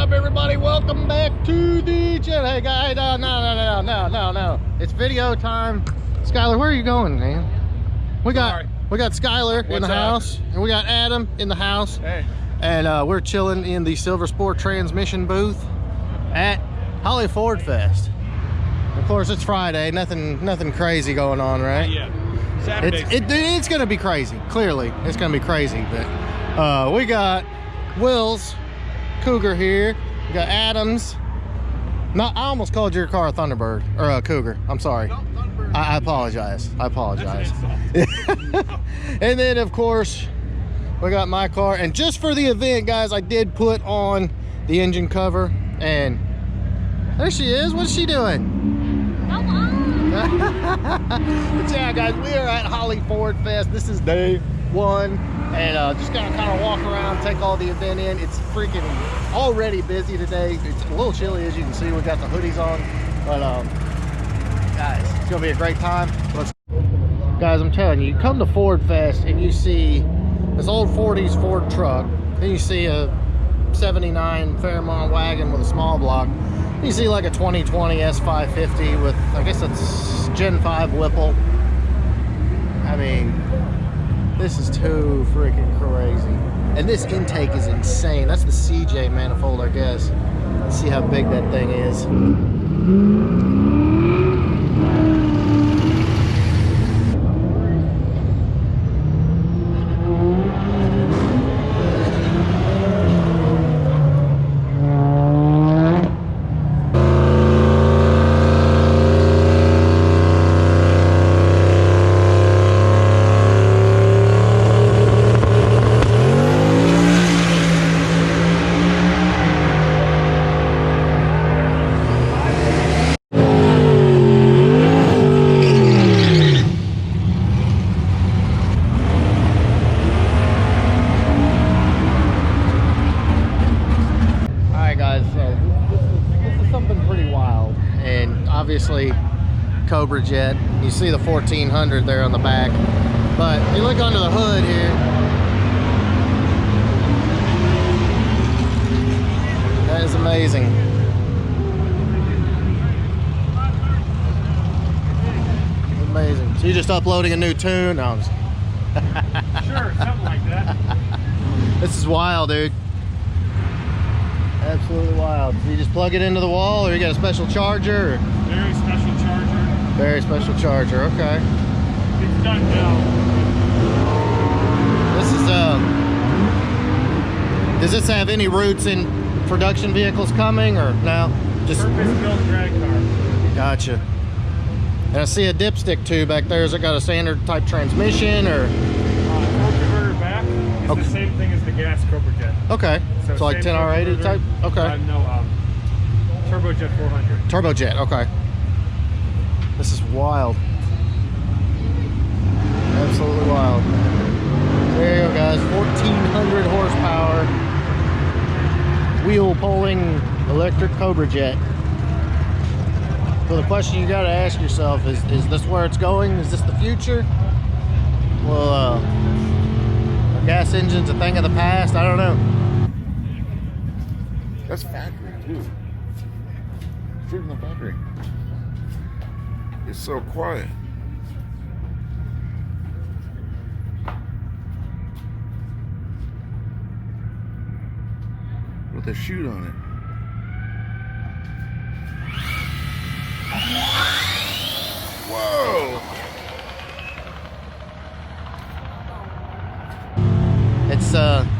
up, everybody? Welcome back to the channel. Hey guys, no. It's video time. Skylar, where are you going, man? We got Skylar in the house, and we got Adam in the house. Hey. And we're chilling in the Silver Sport transmission booth at Holly Ford Fest. Of course, it's Friday. Nothing crazy going on, right? Yeah. Saturday. It's gonna be crazy. Clearly, it's gonna be crazy. But we got Will's Cougar here. We got Adams. I almost called your car a Thunderbird or a Cougar. I'm sorry. No, Thunderbird. I apologize. That's an And then, of course, we got my car. And just for the event, guys, I did put on the engine cover. And there she is. What's she doing? Hello. But yeah, guys, we are at Holly Ford Fest. This is day one. And just gonna kind of walk around, take all the event in. It's freaking already busy today. It's a little chilly, as you can see. We got the hoodies on, but guys, it's gonna be a great time. Guys, I'm telling you, you come to Ford Fest and you see this old 40s Ford truck, then you see a 79 Fairmont wagon with a small block. You see like a 2020 S550 with, I guess it's Gen 5 Whipple. I mean, this is too freaking crazy. And this intake is insane. That's the CJ manifold, I guess. Let's see how big that thing is. Obviously Cobra Jet. You see the 1400 there on the back, but you look under the hood here, that is amazing. Amazing. So you're just uploading a new tune? No, I'm just... Sure, something like that. This is wild, dude. Absolutely wild. So you just plug it into the wall, or you got a special charger? Or? Very special charger. Very special charger, okay. It's done now. This is, does this have any roots in production vehicles coming, or no? Just purpose-built drag car. Gotcha. And I see a dipstick too back there. Is it got a standard type transmission, or? Torque converter back is okay. The same thing as the gas Cobra Jet. Okay. So like 10R80 type? Okay. No, Turbo Jet 400. Turbo Jet, okay. This is wild. Absolutely wild. There you go, guys. 1,400 horsepower. Wheel pulling electric Cobra Jet. So the question you got to ask yourself is this where it's going? Is this the future? Well, a gas engine's a thing of the past? I don't know. That's factory too. Straight in the factory. It's so quiet. With a chute on it. Whoa!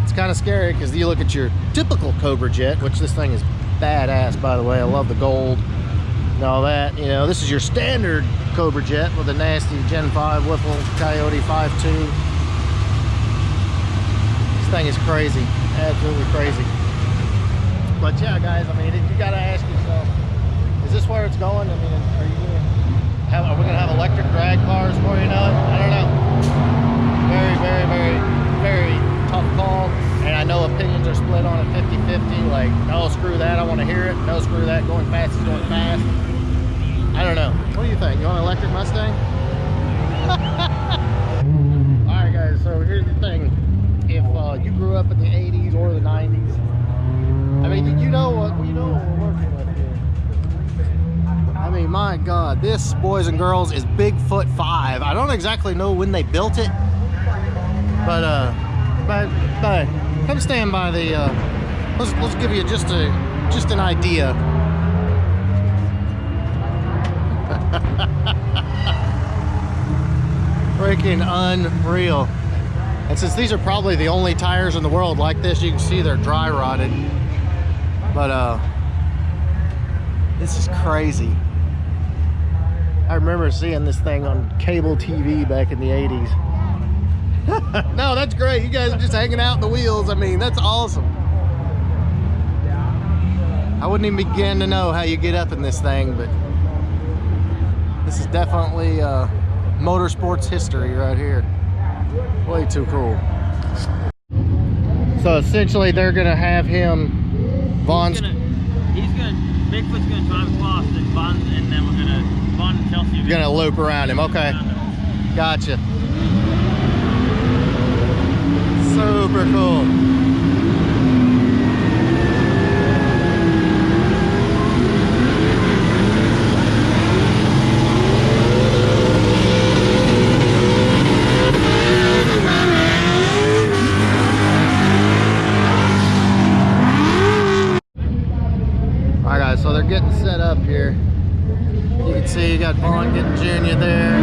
It's kind of scary because you look at your typical Cobra Jet, which this thing is badass, by the way. I love the gold and all that. You know, this is your standard Cobra Jet with a nasty Gen 5 Whipple Coyote 5.2. This thing is crazy, absolutely crazy. But yeah, guys, I mean, you got to ask yourself, is this where it's going? I mean, are we gonna have electric drag cars before you know it? I don't know. Very tough call. And I know opinions are split on it 50-50. Like, no, screw that, I want to hear it. No, screw that, going fast is going fast. I don't know. What do you think? You want an electric Mustang? Alright, guys, so here's the thing. If you grew up in the 80s or the 90s, I mean, you know what we're working with here. I mean, my God, this, boys and girls, is Bigfoot 5. I don't exactly know when they built it, but come stand by the. Let's give you just an idea. Freaking unreal. And since these are probably the only tires in the world like this, you can see they're dry rotted. But this is crazy. I remember seeing this thing on cable TV back in the 80s. No, that's great. You guys are just hanging out in the wheels. I mean, that's awesome. I wouldn't even begin to know how you get up in this thing, but this is definitely motorsports history right here. Way too cool. So essentially they're gonna have him, Bigfoot's gonna drive across and then Vaughn and Chelsea are gonna loop around him. Okay, gotcha. Super cool. Alright guys, so they're getting set up here. You can see you got Vaughn getting Junior there.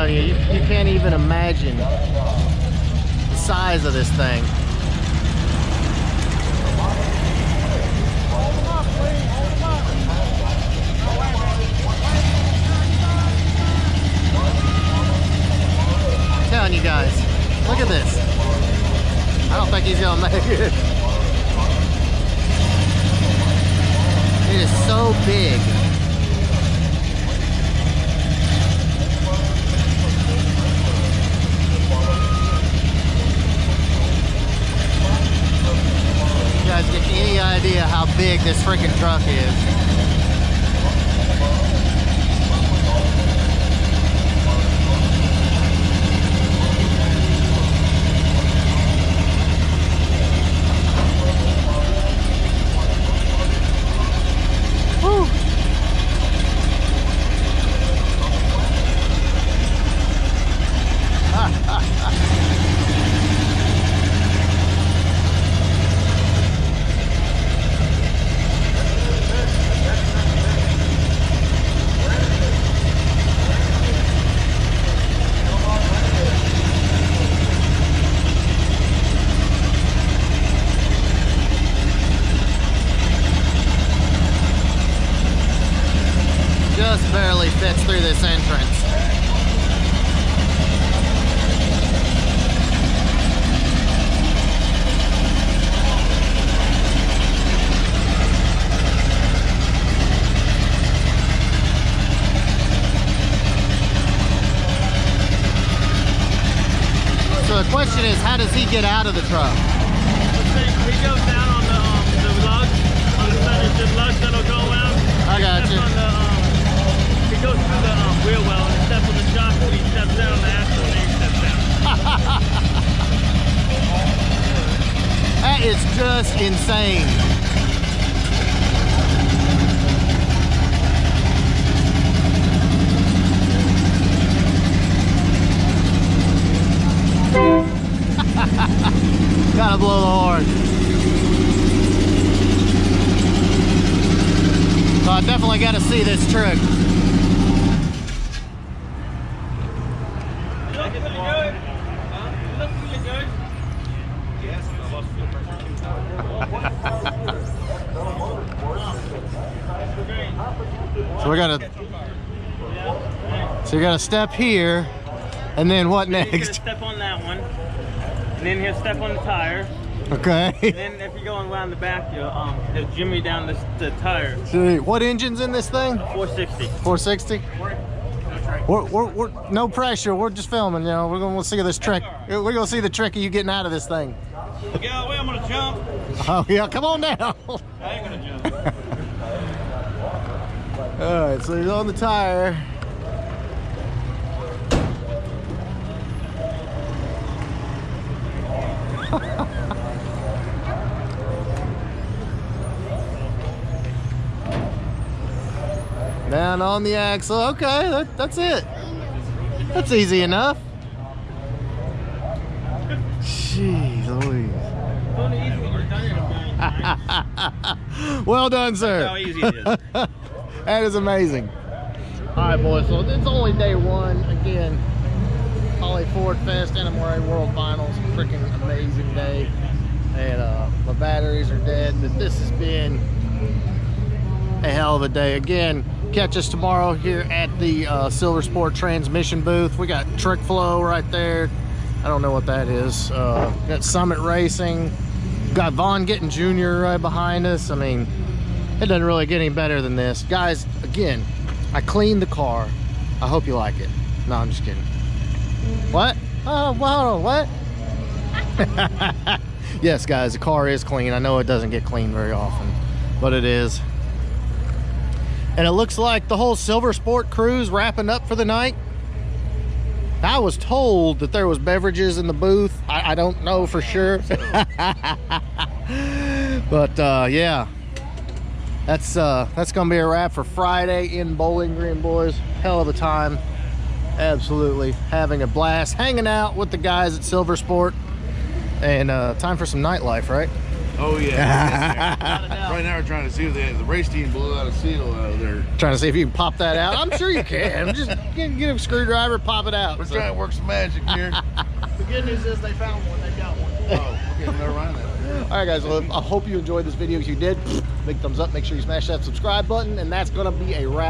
You can't even imagine the size of this thing. I'm telling you guys, look at this. I don't think he's gonna make it. It is so big. You guys get any idea how big this freaking truck is? through this entrance. So the question is, how does he get out of the truck? He goes down on the lugs, on the center, the lugs that'll go around. I got you. He goes through the wheel well and he steps on the shock and he steps down on the axle and then he steps down. That is just insane. Gotta blow the horn. So I definitely gotta see this trick. So we gotta. So you gotta step here, and then what He's next? gonna step on that one, and then he'll step on the tire. Okay. And then if you're going around the back, he'll jimmy down the tire. So what engine's in this thing? 460. 460. We're no pressure. We're just filming. You know, we're gonna see this trick. We're gonna see the trick of you getting out of this thing. Look out the way, I'm gonna jump. Oh yeah, come on down. I ain't gonna jump. All right, so he's on the tire. Down on the axle. Okay, that's it. That's easy enough. Jeez Louise. Well done, sir. How easy it is. That is amazing. All right, boys, so it's only day one. Again, Holly Ford Fest, NMRA World Finals. Freaking amazing day. And my batteries are dead, but this has been a hell of a day. Again, catch us tomorrow here at the Silver Sport transmission booth. We got Trick Flow right there. I don't know what that is. Got Summit Racing. Got Vaughn Getting Jr. right behind us. I mean, it doesn't really get any better than this. Guys, again, I cleaned the car. I hope you like it. No, I'm just kidding. What? Oh, wow, what? Yes, guys, the car is clean. I know it doesn't get cleaned very often, but it is. And it looks like the whole Silver Sport crew's wrapping up for the night. I was told that there was beverages in the booth. I don't know for sure. But yeah, that's gonna be a wrap for Friday in Bowling Green, boys. Hell of a time. Absolutely having a blast, hanging out with the guys at Silver Sport. And time for some nightlife, right? Oh yeah. Right now we're trying to see if the race team blew out a seal out of there. Trying to see if you can pop that out. I'm sure you can. Just get a screwdriver, pop it out. We're trying to work some magic here. The good news is they found one. They got one. Oh, okay, never mind that. All right, guys, well, I hope you enjoyed this video. If you did, big thumbs up. Make sure you smash that subscribe button, and that's gonna be a wrap.